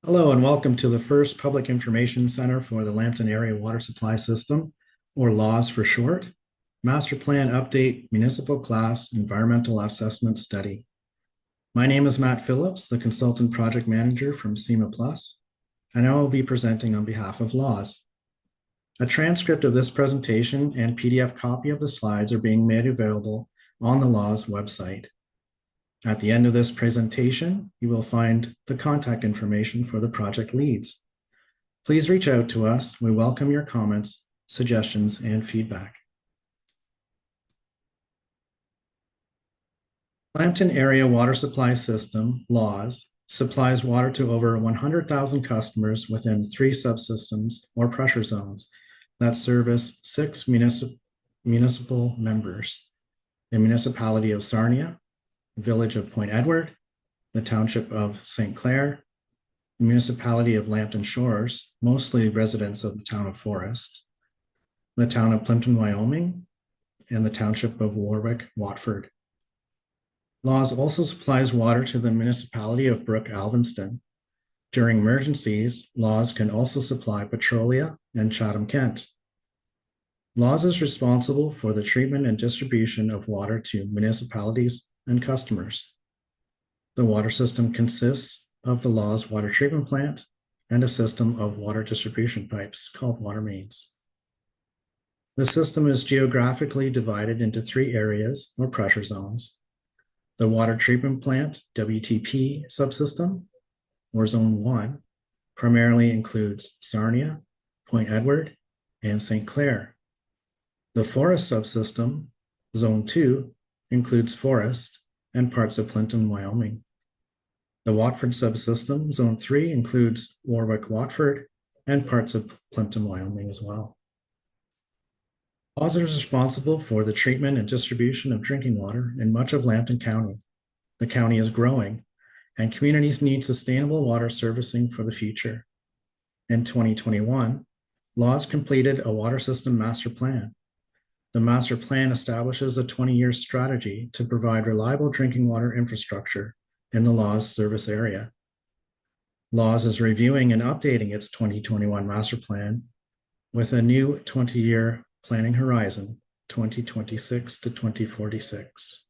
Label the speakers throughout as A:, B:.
A: Hello and welcome to the first Public Information Center for the Lambton Area Water Supply System, or LAWSS for short, Master Plan Update Municipal Class Environmental Assessment Study. My name is Matt Phillips, the Consultant Project Manager from SEMA Plus, and I will be presenting on behalf of LAWSS. A transcript of this presentation and PDF copy of the slides are being made available on the LAWSS website. At the end of this presentation, you will find the contact information for the project leads. Please reach out to us. We welcome your comments, suggestions, and feedback. Lambton Area Water Supply System, LAWSS, supplies water to over 100,000 customers within 3 subsystems or pressure zones that service 6 municipal members: the municipality of Sarnia, the village of Point Edward, the township of St. Clair, the municipality of Lambton Shores, mostly residents of the town of Forest, the town of Plimpton, Wyoming, and the township of Warwick, Watford. LAWSS also supplies water to the municipality of Brook Alvinston. During emergencies, LAWSS can also supply Petrolia and Chatham-Kent. LAWSS is responsible for the treatment and distribution of water to municipalities and customers. The water system consists of the LAWSS water treatment plant and a system of water distribution pipes called water mains. The system is geographically divided into 3 areas or pressure zones: the water treatment plant WTP subsystem, or Zone 1, primarily includes Sarnia, Point Edward, and St. Clair. The Forest subsystem, Zone 2, includes Forest and parts of Plimpton, Wyoming. The Watford subsystem, Zone 3, includes Warwick, Watford, and parts of Plimpton, Wyoming as well. LAWSS is responsible for the treatment and distribution of drinking water in much of Lambton County. The county is growing, and communities need sustainable water servicing for the future. In 2021, LAWSS completed a water system master plan. The master plan establishes a 20-year strategy to provide reliable drinking water infrastructure in the LAWSS service area. LAWSS is reviewing and updating its 2021 master plan with a new 20-year planning horizon, 2026 to 2046.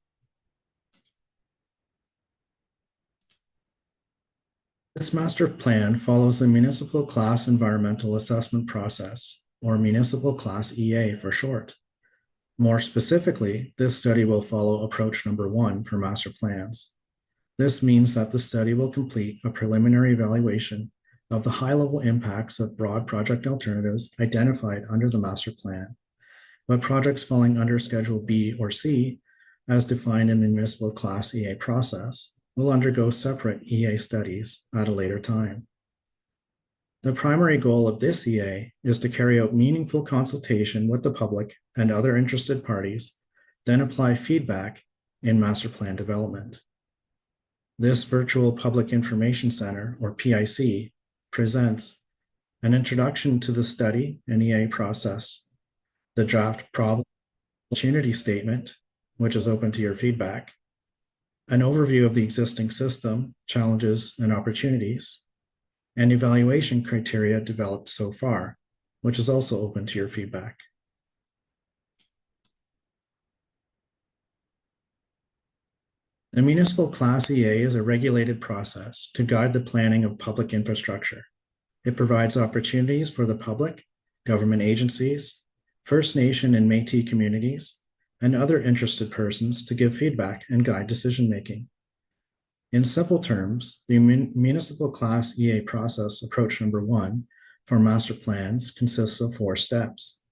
A: This master plan follows the Municipal Class Environmental Assessment Process, or Municipal Class EA for short. More specifically, this study will follow approach number 1 for master plans. This means that the study will complete a preliminary evaluation of the high-level impacts of broad project alternatives identified under the master plan, but projects falling under Schedule B or C, as defined in the Municipal Class EA process, will undergo separate EA studies at a later time. The primary goal of this EA is to carry out meaningful consultation with the public and other interested parties, then apply feedback in master plan development. This Virtual Public Information Center, or PIC, presents an introduction to the study and EA process, the draft problem opportunity statement, which is open to your feedback, an overview of the existing system, challenges and opportunities, and evaluation criteria developed so far, which is also open to your feedback. The Municipal Class EA is a regulated process to guide the planning of public infrastructure. It provides opportunities for the public, government agencies, First Nation and Métis communities, and other interested persons to give feedback and guide decision-making. In simple terms, the Municipal Class EA process approach number 1 for master plans consists of 4 steps.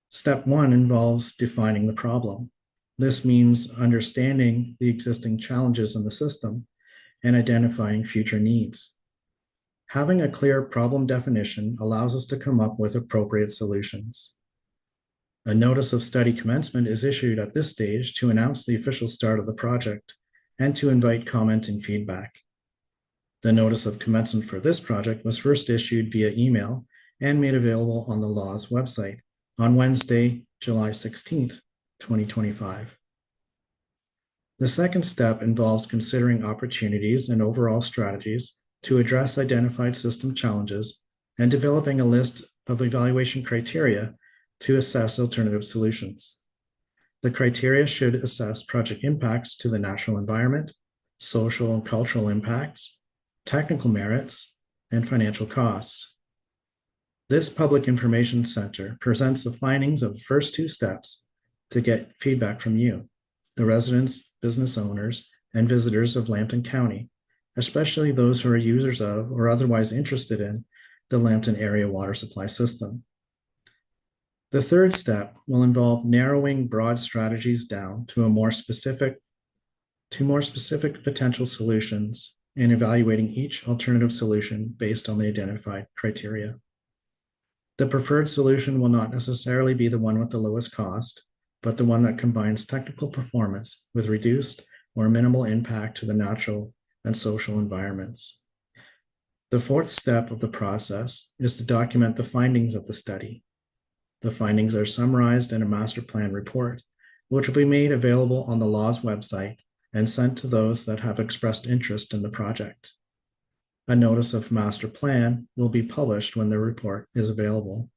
A: Step 1 involves defining the problem. This means understanding the existing challenges in the system and identifying future needs. Having a clear problem definition allows us to come up with appropriate solutions. A notice of study commencement is issued at this stage to announce the official start of the project and to invite comment and feedback. The notice of commencement for this project was first issued via email and made available on the LAWSS website on Wednesday, July 16th, 2025. The second step involves considering opportunities and overall strategies to address identified system challenges and developing a list of evaluation criteria to assess alternative solutions. The criteria should assess project impacts to the natural environment, social and cultural impacts, technical merits, and financial costs. This Public Information Center presents the findings of the first two steps to get feedback from you, the residents, business owners, and visitors of Lambton County, especially those who are users of or otherwise interested in the Lambton area water supply system. The third step will involve narrowing broad strategies down to more specific potential solutions and evaluating each alternative solution based on the identified criteria. The preferred solution will not necessarily be the one with the lowest cost, but the one that combines technical performance with reduced or minimal impact to the natural and social environments. The fourth step of the process is to document the findings of the study. The findings are summarized in a master plan report, which will be made available on the LAWSS website and sent to those that have expressed interest in the project. A notice of master plan will be published when the report is available.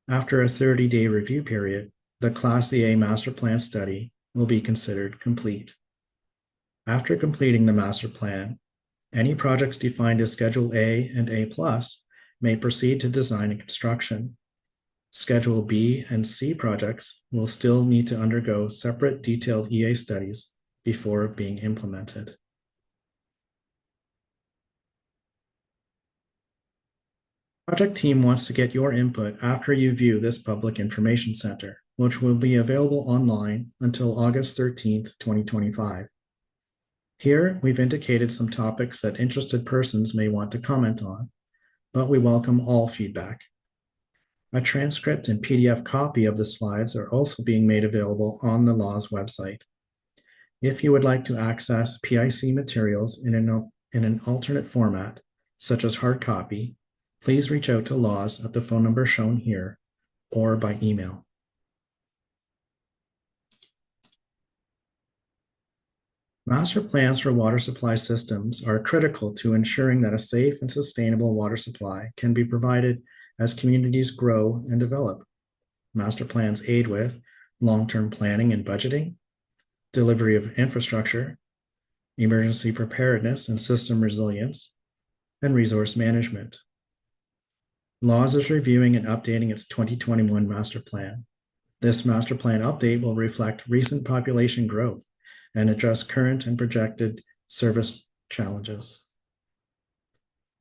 A: After a 30-day review period, the Class EA master plan study will be considered complete. After completing the master plan, any projects defined as Schedule A and A+ may proceed to design and construction. Schedule B and C projects will still need to undergo separate detailed EA studies before being implemented. Project team wants to get your input after you view this Public Information Center, which will be available online until August 13th, 2025. Here, we've indicated some topics that interested persons may want to comment on, but we welcome all feedback. A transcript and PDF copy of the slides are also being made available on the LAWSS website. If you would like to access PIC materials in an alternate format, such as hard copy, please reach out to LAWSS at the phone number shown here or by email. Master plans for water supply systems are critical to ensuring that a safe and sustainable water supply can be provided as communities grow and develop. Master plans aid with long-term planning and budgeting, delivery of infrastructure, emergency preparedness and system resilience, and resource management. LAWSS is reviewing and updating its 2021 master plan. This master plan update will reflect recent population growth and address current and projected service challenges.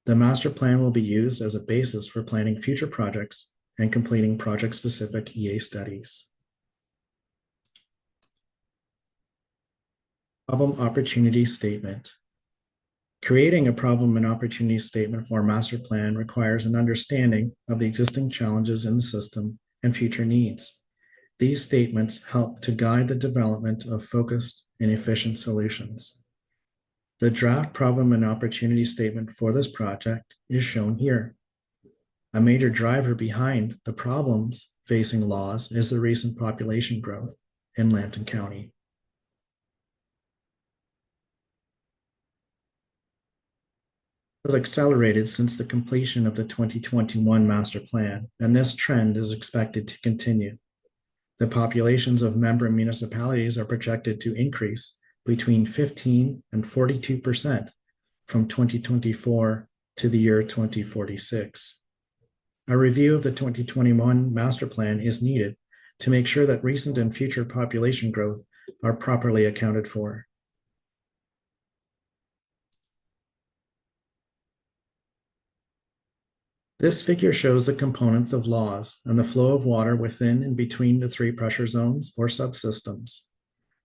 A: The master plan will be used as a basis for planning future projects and completing project-specific EA studies. Problem Opportunity Statement. Creating a problem and opportunity statement for a master plan requires an understanding of the existing challenges in the system and future needs. These statements help to guide the development of focused and efficient solutions. The draft problem and opportunity statement for this project is shown here. A major driver behind the problems facing LAWSS is the recent population growth in Lambton County. Has accelerated since the completion of the 2021 master plan, and this trend is expected to continue. The populations of member municipalities are projected to increase between 15 and 42% from 2024 to the year 2046. A review of the 2021 master plan is needed to make sure that recent and future population growth are properly accounted for. This figure shows the components of LAWSS and the flow of water within and between the three pressure zones or subsystems.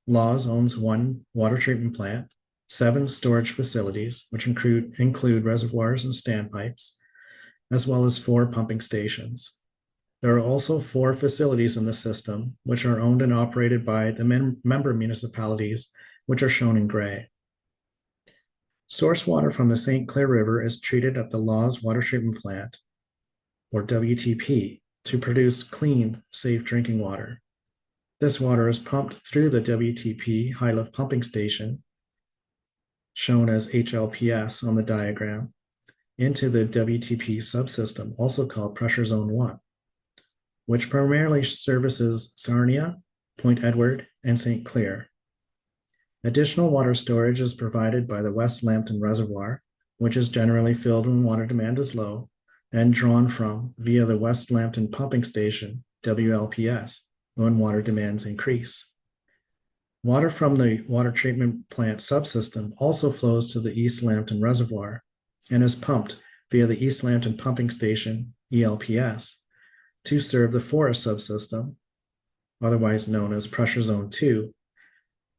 A: LAWSS owns 1 water treatment plant, 7 storage facilities, which include reservoirs and standpipes, as well as 4 pumping stations. There are also 4 facilities in the system, which are owned and operated by the member municipalities, which are shown in gray. Source water from the St. Clair River is treated at the LAWSS Water Treatment Plant, or WTP, to produce clean, safe drinking water. This water is pumped through the WTP high lift pumping station, shown as HLPS on the diagram, into the WTP subsystem, also called Pressure Zone 1, which primarily services Sarnia, Point Edward, and St. Clair. Additional water storage is provided by the West Lambton Reservoir, which is generally filled when water demand is low, and drawn from via the West Lambton Pumping Station, WLPS, when water demands increase. Water from the water treatment plant subsystem also flows to the East Lambton Reservoir and is pumped via the East Lambton Pumping Station, ELPS, to serve the Forest subsystem, otherwise known as Pressure Zone 2,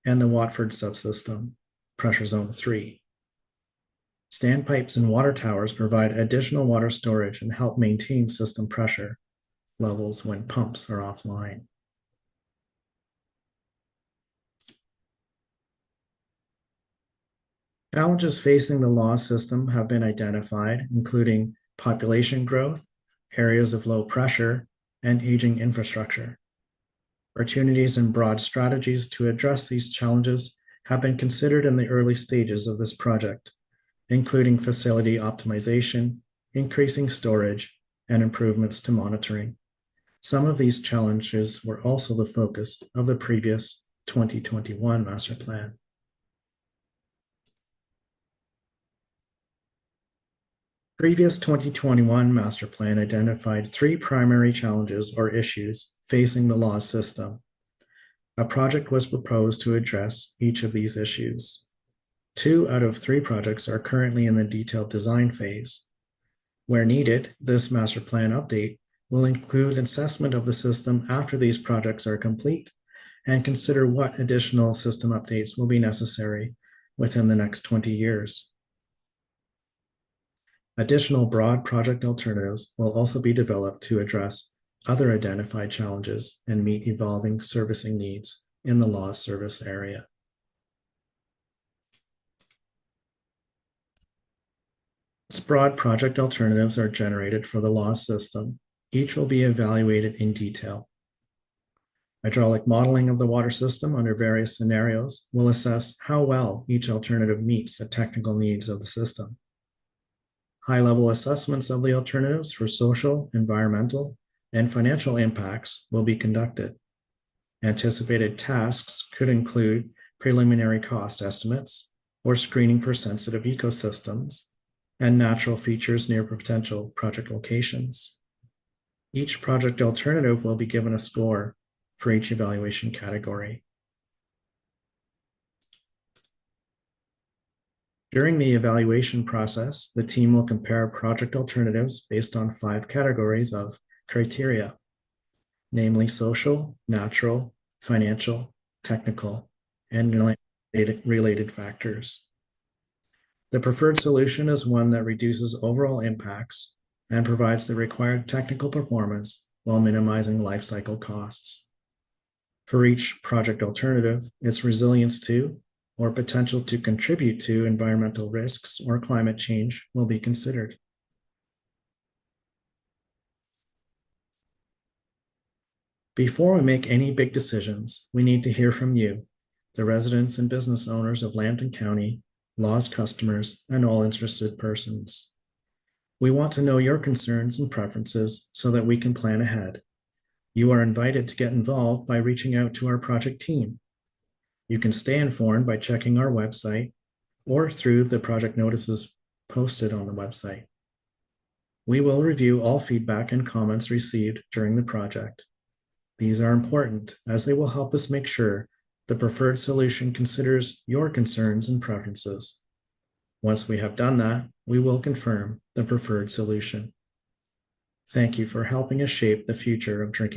A: and the Watford subsystem, Pressure Zone 3. Standpipes and water towers provide additional water storage and help maintain system pressure levels when pumps are offline. Challenges facing the LAWSS system have been identified, including population growth, areas of low pressure, and aging infrastructure. Opportunities and broad strategies to address these challenges have been considered in the early stages of this project, including facility optimization, increasing storage, and improvements to monitoring. Some of these challenges were also the focus of the previous 2021 master plan. Previous 2021 master plan identified 3 primary challenges or issues facing the LAWSS system. A project was proposed to address each of these issues. 2 out of 3 projects are currently in the detailed design phase. Where needed, this master plan update will include assessment of the system after these projects are complete and consider what additional system updates will be necessary within the next 20 years. Additional broad project alternatives will also be developed to address other identified challenges and meet evolving servicing needs in the LAWSS service area. As broad project alternatives are generated for the LAWSS system, each will be evaluated in detail. Hydraulic modeling of the water system under various scenarios will assess how well each alternative meets the technical needs of the system. High-level assessments of the alternatives for social, environmental, and financial impacts will be conducted. Anticipated tasks could include preliminary cost estimates or screening for sensitive ecosystems and natural features near potential project locations. Each project alternative will be given a score for each evaluation category. During the evaluation process, the team will compare project alternatives based on 5 categories of criteria, namely social, natural, financial, technical, and related factors. The preferred solution is one that reduces overall impacts and provides the required technical performance while minimizing life cycle costs. For each project alternative, its resilience to or potential to contribute to environmental risks or climate change will be considered. Before we make any big decisions, we need to hear from you, the residents and business owners of Lambton County, LAWSS customers, and all interested persons. We want to know your concerns and preferences so that we can plan ahead. You are invited to get involved by reaching out to our project team. You can stay informed by checking our website or through the project notices posted on the website. We will review all feedback and comments received during the project. These are important as they will help us make sure the preferred solution considers your concerns and preferences. Once we have done that, we will confirm the preferred solution. Thank you for helping us shape the future of drinking